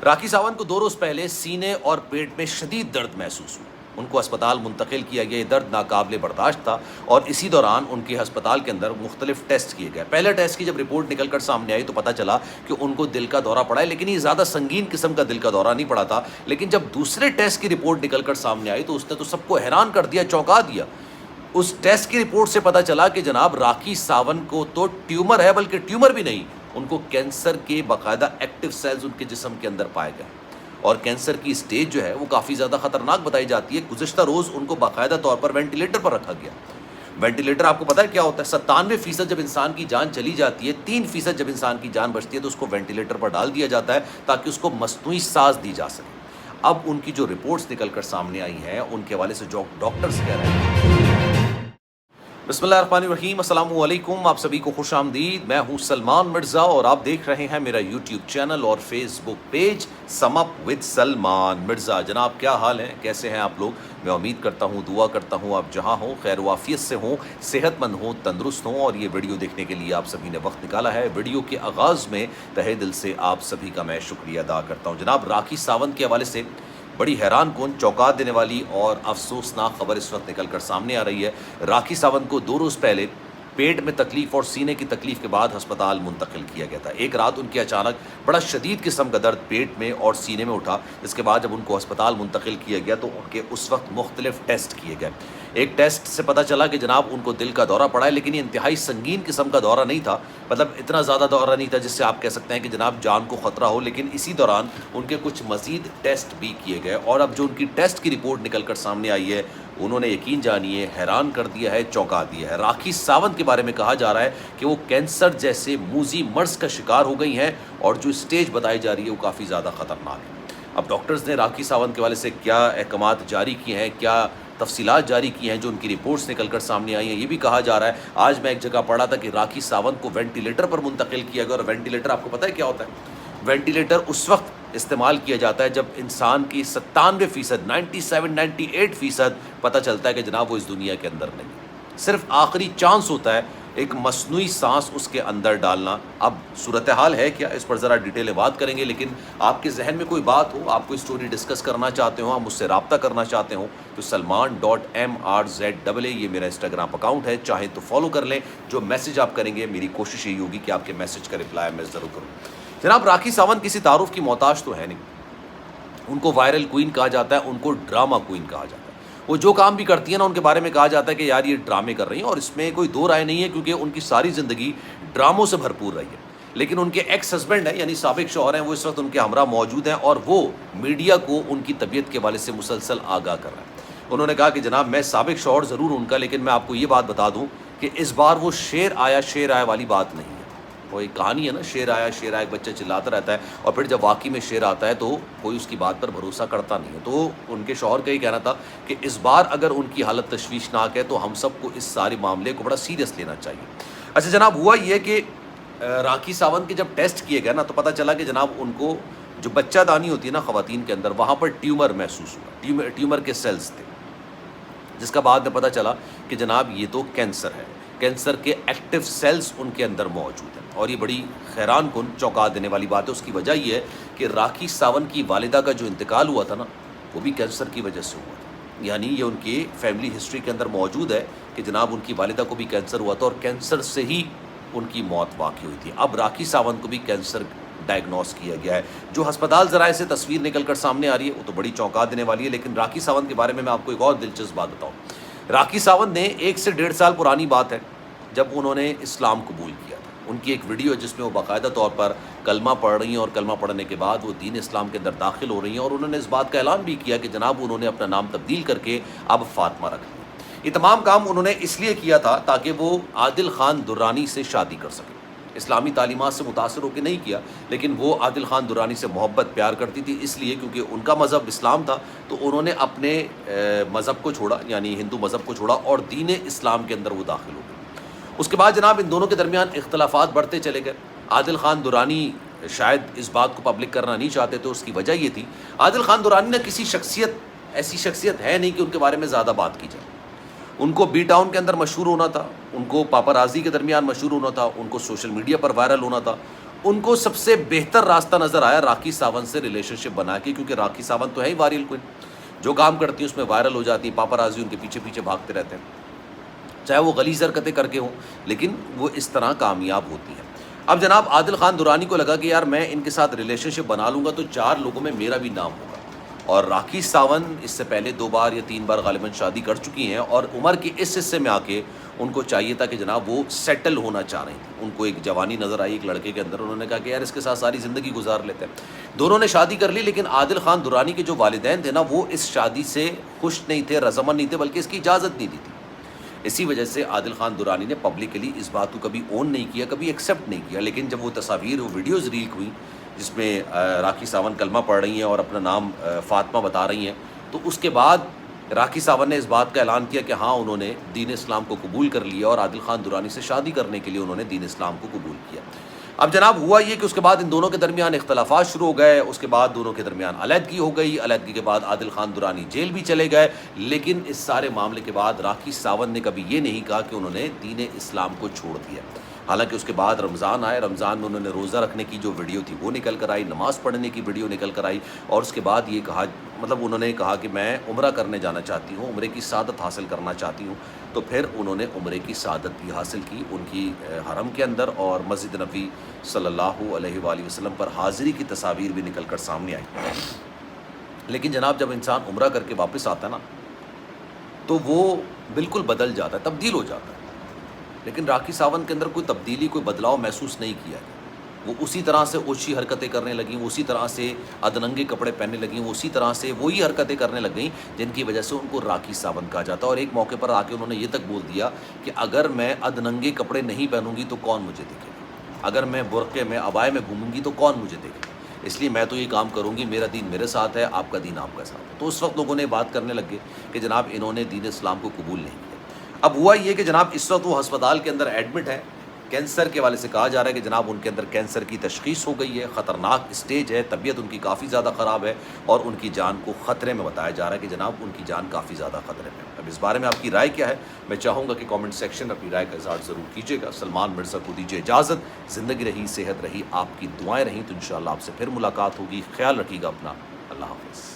راکھی ساونت کو 2 روز پہلے سینے اور پیٹ میں شدید درد محسوس ہوا۔ ان کو ہسپتال منتقل کیا گیا۔ یہ درد ناقابل برداشت تھا اور اسی دوران ان کے ہسپتال کے اندر مختلف ٹیسٹ کیے گئے۔ پہلے ٹیسٹ کی جب رپورٹ نکل کر سامنے آئی تو پتہ چلا کہ ان کو دل کا دورہ پڑا ہے، لیکن یہ زیادہ سنگین قسم کا دل کا دورہ نہیں پڑا تھا۔ لیکن جب دوسرے ٹیسٹ کی رپورٹ نکل کر سامنے آئی تو اس نے تو سب کو حیران کر دیا، چونکا دیا۔ اس ٹیسٹ کی رپورٹ سے پتہ چلا کہ جناب راکھی ساونت کو تو ٹیومر ہے، بلکہ ٹیومر بھی نہیں، ان کو کینسر کے باقاعدہ ایکٹیو سیلز ان کے جسم کے اندر پائے گئے، اور کینسر کی سٹیج جو ہے وہ کافی زیادہ خطرناک بتائی جاتی ہے۔ گزشتہ روز ان کو باقاعدہ طور پر وینٹیلیٹر پر رکھا گیا۔ وینٹیلیٹر آپ کو پتہ ہے کیا ہوتا ہے؟ 97% جب انسان کی جان چلی جاتی ہے، 3% جب انسان کی جان بچتی ہے تو اس کو وینٹیلیٹر پر ڈال دیا جاتا ہے تاکہ اس کو مصنوعی سانس دی جا سکے۔ اب ان کی جو رپورٹس نکل کر سامنے آئی ہیں ان کے حوالے سے جو ڈاکٹرز کہہ رہے ہیں۔ بسم اللہ الرحمن الرحیم، السلام علیکم، آپ سبھی کو خوش آمدید۔ میں ہوں سلمان مرزا اور آپ دیکھ رہے ہیں میرا یوٹیوب چینل اور Facebook page sum up with Salman Mirza. جناب کیا حال ہیں، کیسے ہیں آپ لوگ؟ میں امید کرتا ہوں، دعا کرتا ہوں آپ جہاں ہوں خیر و عافیت سے ہوں، صحت مند ہوں، تندرست ہوں، اور یہ ویڈیو دیکھنے کے لیے آپ سبھی نے وقت نکالا ہے۔ ویڈیو کے آغاز میں تہہ دل سے آپ سبھی کا میں شکریہ ادا کرتا ہوں۔ جناب راکھی ساونت کے حوالے سے بڑی حیران کن، چونکا دینے والی اور افسوسناک خبر اس وقت نکل کر سامنے آ رہی ہے۔ راکھی ساونت کو 2 روز پہلے پیٹ میں تکلیف اور سینے کی تکلیف کے بعد ہسپتال منتقل کیا گیا تھا۔ ایک رات ان کی اچانک بڑا شدید قسم کا درد پیٹ میں اور سینے میں اٹھا۔ اس کے بعد جب ان کو ہسپتال منتقل کیا گیا تو ان کے اس وقت مختلف ٹیسٹ کیے گئے۔ ایک ٹیسٹ سے پتہ چلا کہ جناب ان کو دل کا دورہ پڑا ہے، لیکن یہ انتہائی سنگین قسم کا دورہ نہیں تھا، مطلب اتنا زیادہ دورہ نہیں تھا جس سے آپ کہہ سکتے ہیں کہ جناب جان کو خطرہ ہو، لیکن اسی دوران ان کے کچھ مزید ٹیسٹ بھی کیے گئے، اور اب جو ان کی ٹیسٹ کی رپورٹ نکل کر سامنے آئی ہے انہوں نے یقین جانیے حیران کر دیا ہے، چونکا دیا ہے۔ راکھی ساونت کے بارے میں کہا جا رہا ہے کہ وہ کینسر جیسے موذی مرض کا شکار ہو گئی ہیں، اور جو اسٹیج بتائی جا رہی ہے وہ کافی زیادہ خطرناک ہے۔ اب ڈاکٹرز نے راکھی ساونت کے والے سے کیا احکامات جاری کیے ہیں، کیا تفصیلات جاری کی ہیں، جو ان کی رپورٹس نکل کر سامنے آئی ہیں، یہ بھی کہا جا رہا ہے۔ آج میں ایک جگہ پڑھا تھا کہ راکھی ساونت کو وینٹیلیٹر پر منتقل کیا گیا، اور وینٹیلیٹر آپ کو پتہ ہے کیا ہوتا ہے؟ وینٹیلیٹر اس وقت استعمال کیا جاتا ہے جب انسان کی 97%، 98% پتہ چلتا ہے کہ جناب وہ اس دنیا کے اندر نہیں ہے، صرف آخری چانس ہوتا ہے ایک مصنوعی سانس اس کے اندر ڈالنا۔ اب صورتحال ہے کیا، اس پر ذرا ڈیٹیل بات کریں گے، لیکن آپ کے ذہن میں کوئی بات ہو، آپ کوئی اسٹوری ڈسکس کرنا چاہتے ہو، آپ مجھ سے رابطہ کرنا چاہتے ہو تو salman.mrza یہ میرا انسٹاگرام اکاؤنٹ ہے، چاہے تو فالو کر لیں۔ جو میسج آپ کریں گے میری کوشش یہی ہوگی کہ آپ کے میسج کا رپلائی میں ضرور کروں۔ جناب راکھی ساونت کسی تعارف کی محتاج تو ہے نہیں، ان کو وائرل کوئین کہا جاتا ہے، ان کو ڈرامہ کوئین کہا جاتا ہے۔ وہ جو کام بھی کرتی ہیں نا ان کے بارے میں کہا جاتا ہے کہ یار یہ ڈرامے کر رہی ہیں، اور اس میں کوئی دو رائے نہیں ہے کیونکہ ان کی ساری زندگی ڈراموں سے بھرپور رہی ہے۔ لیکن ان کے ایکس ہسبینڈ ہیں یعنی سابق شوہر ہیں، وہ اس وقت ان کے ہمراہ موجود ہیں، اور وہ میڈیا کو ان کی طبیعت کے حوالے سے مسلسل آگاہ کر رہے ہیں۔ انہوں نے کہا کہ جناب میں سابق شوہر ضرور ان کا، لیکن میں آپ کو یہ بات بتا دوں کہ اس بار وہ شیر آیا والی بات نہیں ہے۔ وہ ایک کہانی ہے نا، شیر آیا ایک بچہ چلاتا رہتا ہے، اور پھر جب واقعی میں شیر آتا ہے تو کوئی اس کی بات پر بھروسہ کرتا نہیں ہے۔ تو ان کے شوہر کا یہ کہنا تھا کہ اس بار اگر ان کی حالت تشویشناک ہے تو ہم سب کو اس سارے معاملے کو بڑا سیریس لینا چاہیے۔ اچھا جناب، ہوا یہ کہ راکھی ساونت کے جب ٹیسٹ کیے گئے نا تو پتہ چلا کہ جناب ان کو جو بچہ دانی ہوتی ہے نا خواتین کے اندر، وہاں پر ٹیومر محسوس ہوا، ٹیومر کے سیلز تھے، جس کا بعد میں پتہ چلا کہ جناب یہ تو کینسر ہے، کینسر کے ایکٹیو سیلز ان کے اندر موجود ہیں۔ اور یہ بڑی حیران کن، چونکا دینے والی بات ہے۔ اس کی وجہ یہ ہے کہ راکھی ساونت کی والدہ کا جو انتقال ہوا تھا نا وہ بھی کینسر کی وجہ سے ہوا تھا، یعنی یہ ان کی فیملی ہسٹری کے اندر موجود ہے کہ جناب ان کی والدہ کو بھی کینسر ہوا تھا، اور کینسر سے ہی ان کی موت واقع ہوئی تھی۔ اب راکھی ساونت کو بھی کینسر ڈائگنوز کیا گیا ہے۔ جو ہسپتال ذرائع سے تصویر نکل کر سامنے آ رہی ہے وہ تو بڑی چونکا دینے والی ہے، لیکن راکھی ساونت کے بارے میں آپ کو ایک اور دلچسپ بات بتاؤں۔ راکھی ساونت نے 1 سے 1.5 سال پرانی بات ہے جب انہوں نے اسلام قبول کیا تھا۔ ان کی ایک ویڈیو ہے جس میں وہ باقاعدہ طور پر کلمہ پڑھ رہی ہیں، اور کلمہ پڑھنے کے بعد وہ دین اسلام کے اندر داخل ہو رہی ہیں، اور انہوں نے اس بات کا اعلان بھی کیا کہ جناب انہوں نے اپنا نام تبدیل کر کے اب فاطمہ رکھ لیا۔ یہ تمام کام انہوں نے اس لیے کیا تھا تاکہ وہ عادل خان درانی سے شادی کر سکیں۔ اسلامی تعلیمات سے متاثر ہو کے نہیں کیا، لیکن وہ عادل خان درانی سے محبت پیار کرتی تھی، اس لیے کیونکہ ان کا مذہب اسلام تھا تو انہوں نے اپنے مذہب کو چھوڑا، یعنی ہندو مذہب کو چھوڑا، اور دین اسلام کے اندر وہ داخل ہو گئے۔ اس کے بعد جناب ان دونوں کے درمیان اختلافات بڑھتے چلے گئے۔ عادل خان درانی شاید اس بات کو پبلک کرنا نہیں چاہتے تھے، اس کی وجہ یہ تھی عادل خان درانی نے ایسی شخصیت ہے نہیں کہ ان کے بارے میں زیادہ بات کی جائے۔ ان کو بی ٹاؤن کے اندر مشہور ہونا تھا، ان کو پاپارازی کے درمیان مشہور ہونا تھا، ان کو سوشل میڈیا پر وائرل ہونا تھا، ان کو سب سے بہتر راستہ نظر آیا راکھی ساونت سے ریلیشن شپ بنا کے، کیونکہ راکھی ساونت تو ہے ہی وائرل کوئن، جو کام کرتی ہیں اس میں وائرل ہو جاتی ہیں، پاپارازی ان کے پیچھے پیچھے بھاگتے رہتے ہیں، چاہے وہ غلیظ حرکتیں کر کے ہوں، لیکن وہ اس طرح کامیاب ہوتی ہیں۔ اب جناب عادل خان درانی کو لگا کہ یار میں ان کے ساتھ ریلیشن شپ بنا لوں گا تو 4 لوگوں میں میرا بھی نام ہوگا، اور راکھی ساونت اس سے پہلے 2 بار یا 3 بار غالباً شادی کر چکی ہیں، اور عمر کے اس حصے میں آ کے ان کو چاہیے تھا کہ جناب وہ سیٹل ہونا چاہ رہی تھیں، ان کو ایک جوانی نظر آئی ایک لڑکے کے اندر، انہوں نے کہا کہ یار اس کے ساتھ ساری زندگی گزار لیتے ہیں۔ دونوں نے شادی کر لی، لیکن عادل خان درانی کے جو والدین تھے نا وہ اس شادی سے خوش نہیں تھے، رضامند نہیں تھے، بلکہ اس کی اجازت نہیں دی تھی۔ اسی وجہ سے عادل خان درانی نے پبلکلی اس بات کو کبھی اون نہیں کیا، کبھی ایکسیپٹ نہیں کیا، لیکن جب وہ تصاویر، وہ ویڈیوز لیک ہوئی جس میں راکھی ساونت کلمہ پڑھ رہی ہیں اور اپنا نام فاطمہ بتا رہی ہیں، تو اس کے بعد راکھی ساونت نے اس بات کا اعلان کیا کہ ہاں انہوں نے دین اسلام کو قبول کر لیا، اور عادل خان درانی سے شادی کرنے کے لیے انہوں نے دین اسلام کو قبول کیا۔ اب جناب ہوا یہ کہ اس کے بعد ان دونوں کے درمیان اختلافات شروع ہو گئے، اس کے بعد دونوں کے درمیان علیحدگی ہو گئی، علیحدگی کے بعد عادل خان درانی جیل بھی چلے گئے، لیکن اس سارے معاملے کے بعد راکھی ساونت نے کبھی یہ نہیں کہا کہ انہوں نے دین اسلام کو چھوڑ دیا۔ حالانکہ اس کے بعد رمضان آئے، رمضان میں انہوں نے روزہ رکھنے کی جو ویڈیو تھی وہ نکل کر آئی، نماز پڑھنے کی ویڈیو نکل کر آئی، اور اس کے بعد یہ کہا، مطلب انہوں نے کہا کہ میں عمرہ کرنے جانا چاہتی ہوں، عمرے کی سعادت حاصل کرنا چاہتی ہوں، تو پھر انہوں نے عمرے کی سعادت بھی حاصل کی ان کی حرم کے اندر، اور مسجد نبوی صلی اللہ علیہ وآلہ وسلم پر حاضری کی تصاویر بھی نکل کر سامنے آئی۔ لیکن جناب جب انسان عمرہ کر کے واپس آتا ہے نا تو وہ بالکل بدل جاتا ہے، تبدیل ہو جاتا ہے، لیکن راکھی ساونت کے اندر کوئی تبدیلی، کوئی بدلاؤ محسوس نہیں کیا گیا۔ وہ اسی طرح سے اوچھی حرکتیں کرنے لگیں، وہ اسی طرح سے ادننگے کپڑے پہننے لگیں، وہ اسی طرح سے وہی حرکتیں کرنے لگ گئیں جن کی وجہ سے ان کو راکھی ساونت کہا جاتا ہے۔ اور ایک موقع پر آ کے انہوں نے یہ تک بول دیا کہ اگر میں ادننگے کپڑے نہیں پہنوں گی تو کون مجھے دیکھے گا، اگر میں برقعے میں عبائے میں گھوموں گی تو کون مجھے دیکھے گا، اس لیے میں تو یہ کام کروں گی، میرا دین میرے ساتھ ہے، آپ کا دین آپ کا ساتھ ہے۔ تو اس وقت لوگوں نے بات کرنے لگ گئے کہ جناب انہوں نے دین اسلام کو قبول نہیں کیا۔ اب ہوا یہ کہ جناب اس وقت وہ ہسپتال کے اندر ایڈمٹ ہے، کینسر کے حوالے سے کہا جا رہا ہے کہ جناب ان کے اندر کینسر کی تشخیص ہو گئی ہے، خطرناک اسٹیج ہے، طبیعت ان کی کافی زیادہ خراب ہے، اور ان کی جان کو خطرے میں بتایا جا رہا ہے کہ جناب ان کی جان کافی زیادہ خطرے میں۔ اب اس بارے میں آپ کی رائے کیا ہے؟ میں چاہوں گا کہ کامنٹ سیکشن میں اپنی رائے کا اظہار ضرور کیجیے گا۔ سلمان مرزا کو دیجیے اجازت، زندگی رہی، صحت رہی، آپ کی دعائیں رہیں، تو انشاءاللہ آپ سے پھر ملاقات ہوگی۔ خیال رکھیے گا اپنا، اللہ حافظ۔